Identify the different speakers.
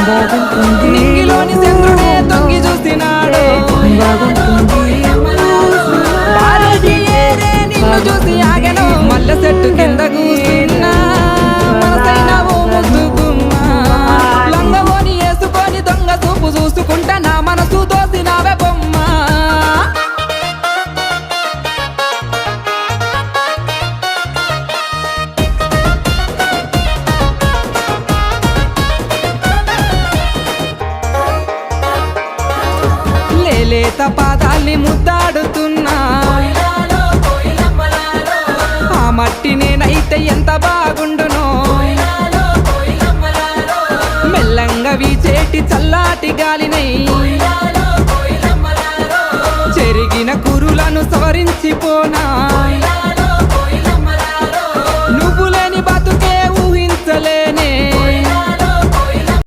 Speaker 1: నింగిలోని చంద్రుడే తొంగి చూసినాడు పార్వతి ఏరే నిన్ను చూసి ఆగెను మల్లె చెట్టు కింద కూసున్నా మనసైన ఓ ముద్దుకున్నా లంగవోని వేసుకొని దొంగ చూపు చూసుకుంటా నా మనసు దోసినావే బొమ్మ లేత పాదాల్ని ముద్దాడుతున్నా ఆ మట్టి నేనైతే ఎంత బాగుండునో మెల్లంగా వీచేటి చల్లాటి గాలినై చెరిగిన కురులను సవరించిపోనా